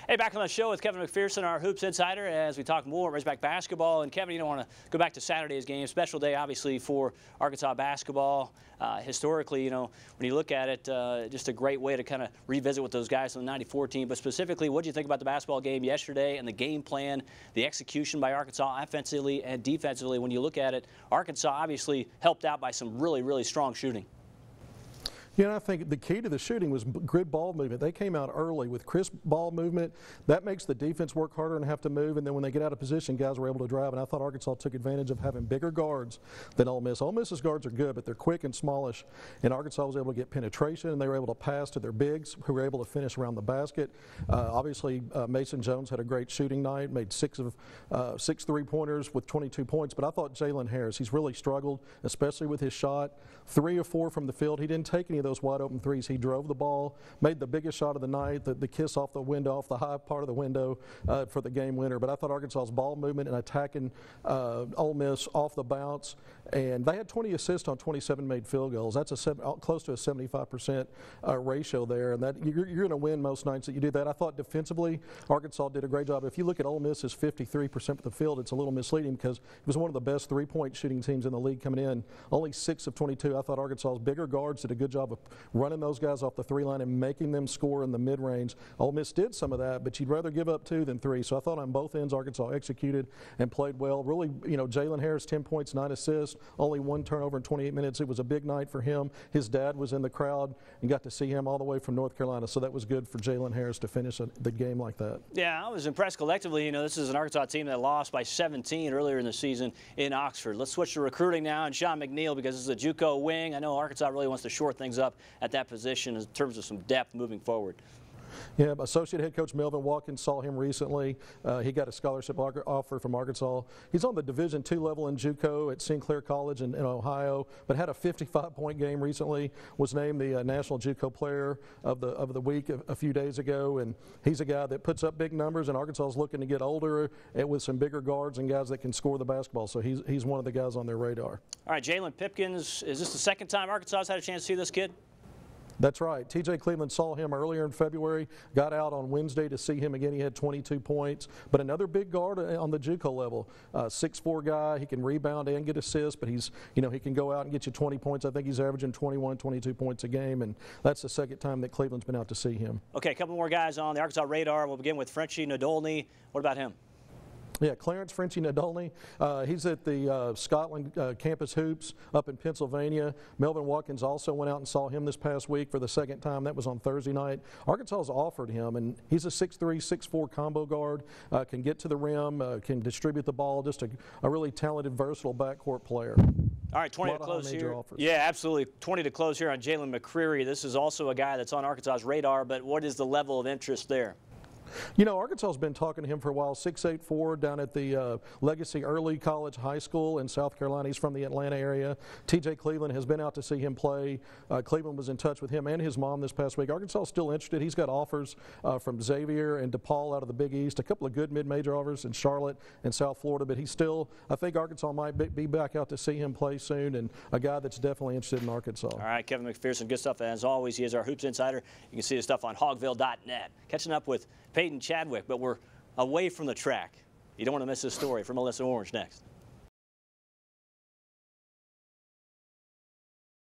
Hey, back on the show with Kevin McPherson, our Hoops Insider, as we talk more Razorback basketball. And Kevin, you don't want to go back to Saturday's game. Special day, obviously, for Arkansas basketball. Historically, you know, when you look at it, just a great way to kind of revisit with those guys on the '94 team. But specifically, what do you think about the basketball game yesterday and the game plan, the execution by Arkansas offensively and defensively? When you look at it, Arkansas obviously helped out by some really strong shooting. Yeah, I think the key to the shooting was good ball movement. They came out early with crisp ball movement. That makes the defense work harder and have to move, and then when they get out of position, guys were able to drive, and I thought Arkansas took advantage of having bigger guards than Ole Miss. Ole Miss's guards are good, but they're quick and smallish, and Arkansas was able to get penetration, and they were able to pass to their bigs, who were able to finish around the basket. Obviously, Mason Jones had a great shooting night, made six three-pointers with 22 points, but I thought Jalen Harris, he's really struggled, especially with his shot. 3 of 4 from the field. He didn't take any of those wide open threes. He drove the ball, made the biggest shot of the night, the kiss off the window, off the high part of the window for the game winner. But I thought Arkansas's ball movement and attacking Ole Miss off the bounce, and they had 20 assists on 27 made field goals. That's close to a 75% ratio there, and that you're going to win most nights that you do that. I thought defensively Arkansas did a great job. If you look at Ole Miss's 53% of the field, it's a little misleading because it was one of the best three-point shooting teams in the league coming in. Only 6 of 22. I thought Arkansas's bigger guards did a good job of running those guys off the three line and making them score in the mid-range. Ole Miss did some of that, but you'd rather give up 2 than 3. So I thought on both ends Arkansas executed and played well. Really, you know, Jalen Harris, 10 points, 9 assists, only 1 turnover in 28 minutes. It was a big night for him. His dad was in the crowd and got to see him all the way from North Carolina, so that was good for Jalen Harris to finish the game like that. Yeah, I was impressed collectively. You know, this is an Arkansas team that lost by 17 earlier in the season in Oxford. Let's switch to recruiting now and Sean McNeil, because this is a JUCO wing. I know Arkansas really wants to shore things up at that position in terms of some depth moving forward. Yeah, associate head coach Melvin Watkins saw him recently. He got a scholarship offer from Arkansas. He's on the Division II level in JUCO at Sinclair College in Ohio, but had a 55-point game recently. Was named the National JUCO Player of the Week a few days ago, and he's a guy that puts up big numbers. And Arkansas is looking to get older with some bigger guards and guys that can score the basketball. So he's one of the guys on their radar. All right, Jalen Pipkins. Is this the second time Arkansas has had a chance to see this kid? That's right. TJ Cleveland saw him earlier in February, got out on Wednesday to see him again. He had 22 points, but another big guard on the JUCO level. 6'4" guy. He can rebound and get assists, but he's, you know, he can go out and get you 20 points. I think he's averaging 21, 22 points a game, and that's the second time that Cleveland's been out to see him. Okay, a couple more guys on the Arkansas radar. We'll begin with Frenchie Nadolny. What about him? Yeah, Clarence Frenchie Nadolny. He's at the Scotland Campus Hoops up in Pennsylvania. Melvin Watkins also went out and saw him this past week for the second time. That was on Thursday night. Arkansas's offered him, and he's a 6'3", 6'4" combo guard, can get to the rim, can distribute the ball, just a really talented, versatile backcourt player. All right, 20 to close here. Offers. Yeah, absolutely. 20 to close here on Jalen McCreary. This is also a guy that's on Arkansas's radar, but what is the level of interest there? You know, Arkansas has been talking to him for a while. 6'8", 4 down at the Legacy Early College High School in South Carolina. He's from the Atlanta area. TJ Cleveland has been out to see him play. Cleveland was in touch with him and his mom this past week. Arkansas is still interested. He's got offers from Xavier and DePaul out of the Big East, a couple of good mid-major offers in Charlotte and South Florida, but he's still, I think Arkansas might be back out to see him play soon, and a guy that's definitely interested in Arkansas. All right, Kevin McPherson, good stuff as always. He is our Hoops Insider. You can see his stuff on hogville.net. Catching up with Peyton Chadwick, but we're away from the track. You don't want to miss this story from Melissa Orange next.